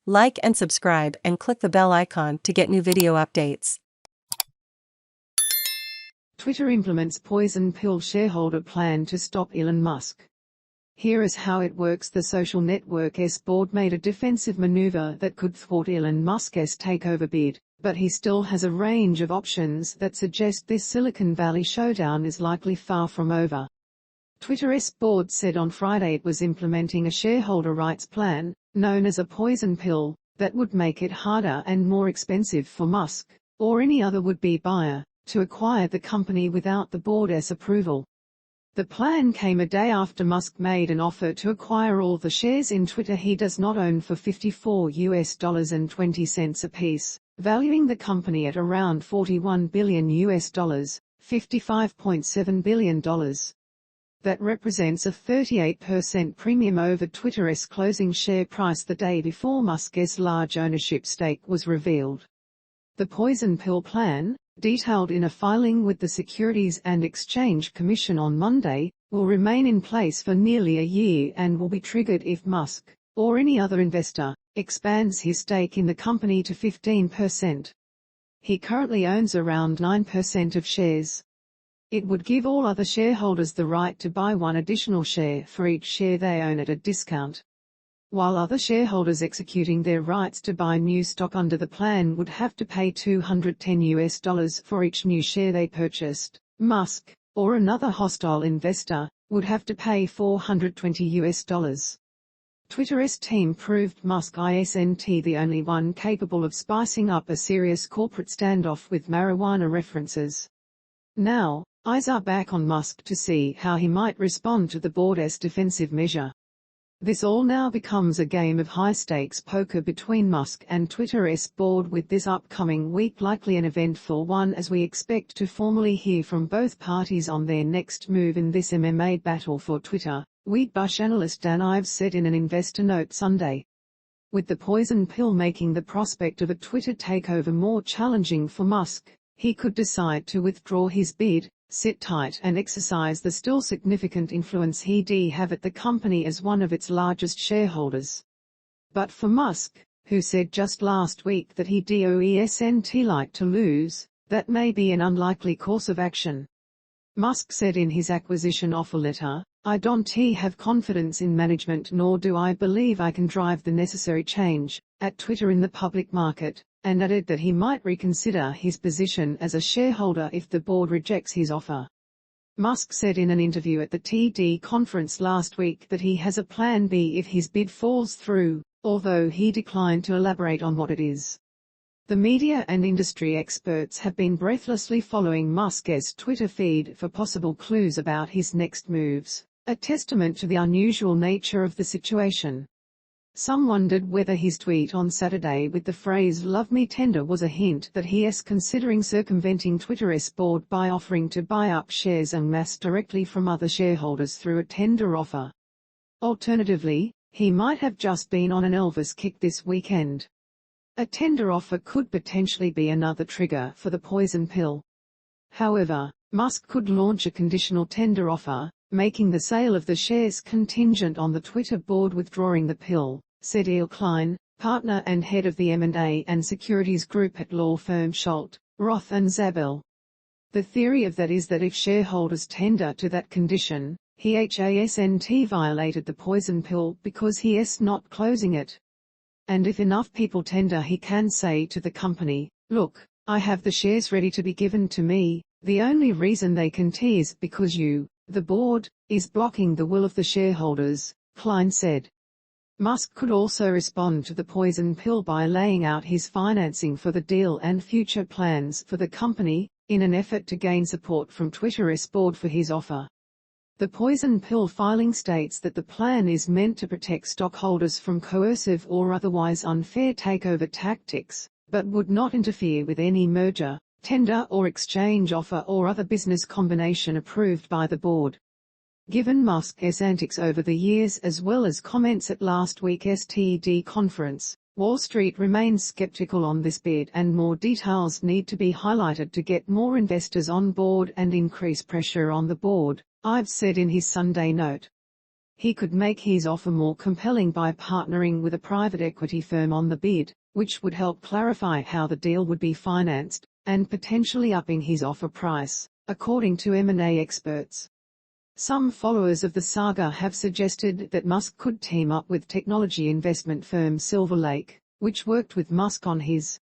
Like and subscribe and click the bell icon to get new video updates. Twitter implements poison pill shareholder plan to stop Elon Musk. Here is how it works. The social network's board made a defensive maneuver that could thwart Elon Musk's takeover bid, but he still has a range of options that suggest this Silicon Valley showdown is likely far from over. Twitter's board said on Friday it was implementing a shareholder rights plan, known as a poison pill, that would make it harder and more expensive for Musk, or any other would-be buyer, to acquire the company without the board's approval. The plan came a day after Musk made an offer to acquire all the shares in Twitter he does not own for $54.20 apiece, valuing the company at around $41 billion, $55.7 billion. That represents a 38% premium over Twitter's closing share price the day before Musk's large ownership stake was revealed. The poison pill plan, detailed in a filing with the Securities and Exchange Commission on Monday, will remain in place for nearly a year and will be triggered if Musk, or any other investor, expands his stake in the company to 15%. He currently owns around 9% of shares. It would give all other shareholders the right to buy one additional share for each share they own at a discount. While other shareholders executing their rights to buy new stock under the plan would have to pay $210 for each new share they purchased, Musk, or another hostile investor, would have to pay $420. Twitter's team proved Musk isn't the only one capable of spicing up a serious corporate standoff with marijuana references. Now, eyes are back on Musk to see how he might respond to the board's defensive measure. This all now becomes a game of high-stakes poker between Musk and Twitter's board, with this upcoming week likely an eventful one as we expect to formally hear from both parties on their next move in this MMA battle for Twitter, Wheatbush analyst Dan Ives said in an investor note Sunday. With the poison pill making the prospect of a Twitter takeover more challenging for Musk, he could decide to withdraw his bid, sit tight and exercise the still significant influence he'd have at the company as one of its largest shareholders. But for Musk, who said just last week that he'd like to lose, that may be an unlikely course of action. Musk said in his acquisition offer letter, "I don't have confidence in management, nor do I believe I can drive the necessary change at Twitter in the public market," and added that he might reconsider his position as a shareholder if the board rejects his offer. Musk said in an interview at the TD conference last week that he has a plan B if his bid falls through, although he declined to elaborate on what it is. The media and industry experts have been breathlessly following Musk's Twitter feed for possible clues about his next moves, a testament to the unusual nature of the situation. Some wondered whether his tweet on Saturday with the phrase "love me tender" was a hint that he is considering circumventing Twitter's board by offering to buy up shares en masse directly from other shareholders through a tender offer. Alternatively, he might have just been on an Elvis kick this weekend. A tender offer could potentially be another trigger for the poison pill. However, Musk could launch a conditional tender offer, making the sale of the shares contingent on the Twitter board withdrawing the pill, said Eel Klein, partner and head of the M&A and securities group at law firm Schultz, Roth and Zabel. The theory of that is that if shareholders tender to that condition, he hasn't violated the poison pill because he is not closing it. And if enough people tender, he can say to the company, "Look, I have the shares ready to be given to me, the only reason they can't is because you, the board, is blocking the will of the shareholders," Klein said. Musk could also respond to the poison pill by laying out his financing for the deal and future plans for the company, in an effort to gain support from Twitter's board for his offer. The poison pill filing states that the plan is meant to protect stockholders from coercive or otherwise unfair takeover tactics, but would not interfere with any merger, tender or exchange offer or other business combination approved by the board. Given Musk's antics over the years as well as comments at last week's TD conference, Wall Street remains skeptical on this bid and more details need to be highlighted to get more investors on board and increase pressure on the board, Ives said in his Sunday note. He could make his offer more compelling by partnering with a private equity firm on the bid, which would help clarify how the deal would be financed, and potentially upping his offer price, according to M&A experts. Some followers of the saga have suggested that Musk could team up with technology investment firm Silver Lake, which worked with Musk on his